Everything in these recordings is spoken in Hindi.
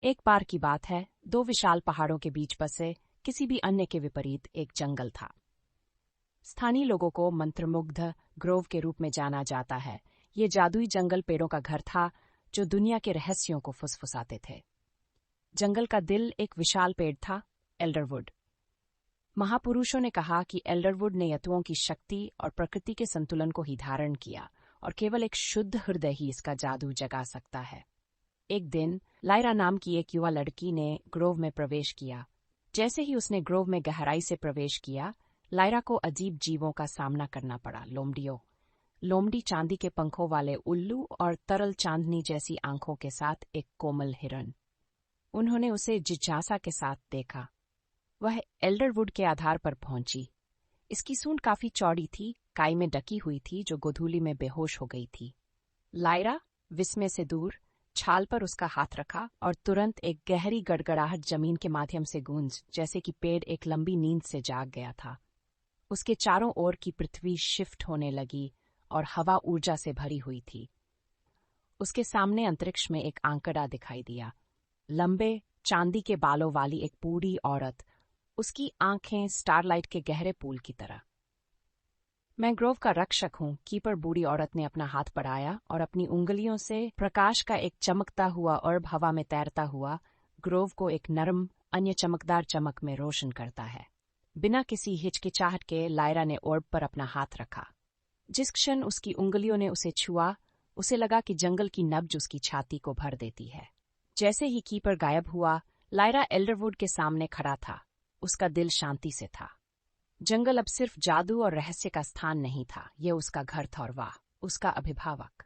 एक बार की बात है, दो विशाल पहाड़ों के बीच बसे किसी भी अन्य के विपरीत एक जंगल था। स्थानीय लोगों को मंत्रमुग्ध ग्रोव के रूप में जाना जाता है। ये जादुई जंगल पेड़ों का घर था जो दुनिया के रहस्यों को फुसफुसाते थे। जंगल का दिल एक विशाल पेड़ था, एल्डरवुड। महापुरुषों ने कहा कि एल्डरवुड ने यतुओं की शक्ति और प्रकृति के संतुलन को ही धारण किया और केवल एक शुद्ध हृदय ही इसका जादू जगा सकता है। एक दिन लायरा नाम की एक युवा लड़की ने ग्रोव में प्रवेश किया। जैसे ही उसने ग्रोव में गहराई से प्रवेश किया, लायरा को अजीब जीवों का सामना करना पड़ा। लोमड़ी चांदी के पंखों वाले उल्लू और तरल चांदनी जैसी आंखों के साथ एक कोमल हिरन। उन्होंने उसे जिज्ञासा के साथ देखा। वह एल्डरवुड के आधार पर पहुंची। इसकी सूंड काफी चौड़ी थी, काई में ढकी हुई थी जो गोधूली में बेहोश हो गई थी। लायरा विस्मय से दूर छाल पर उसका हाथ रखा और तुरंत एक गहरी गड़गड़ाहट जमीन के माध्यम से गूंज, जैसे कि पेड़ एक लंबी नींद से जाग गया था। उसके चारों ओर की पृथ्वी शिफ्ट होने लगी और हवा ऊर्जा से भरी हुई थी। उसके सामने अंतरिक्ष में एक आंकड़ा दिखाई दिया, लंबे चांदी के बालों वाली एक बूढ़ी औरत, उसकी आंखें स्टारलाइट के गहरे पूल की तरह। मैं ग्रोव का रक्षक हूँ, कीपर बूढ़ी औरत ने अपना हाथ बढ़ाया और अपनी उंगलियों से प्रकाश का एक चमकता हुआ अर्ब हवा में तैरता हुआ ग्रोव को एक नरम अन्य चमकदार चमक में रोशन करता है। बिना किसी हिचकिचाहट के लायरा ने ऑर्ब पर अपना हाथ रखा। जिस क्षण उसकी उंगलियों ने उसे छुआ, उसे लगा कि जंगल की नब्ज उसकी छाती को भर देती है। जैसे ही कीपर गायब हुआ, लायरा एल्डरवुड के सामने खड़ा था। उसका दिल शांति से था। जंगल अब सिर्फ जादू और रहस्य का स्थान नहीं था, यह उसका घर था और वाह, उसका अभिभावक।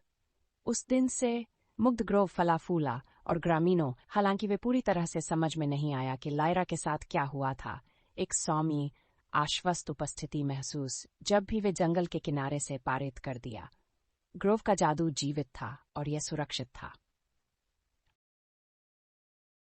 उस दिन से मुग्ध ग्रोव फला फूला और ग्रामीणों, हालांकि वे पूरी तरह से समझ में नहीं आया कि लायरा के साथ क्या हुआ था, एक सौम्य आश्वस्त उपस्थिति महसूस जब भी वे जंगल के किनारे से पारित कर दिया। ग्रोव का जादू जीवित था और यह सुरक्षित था।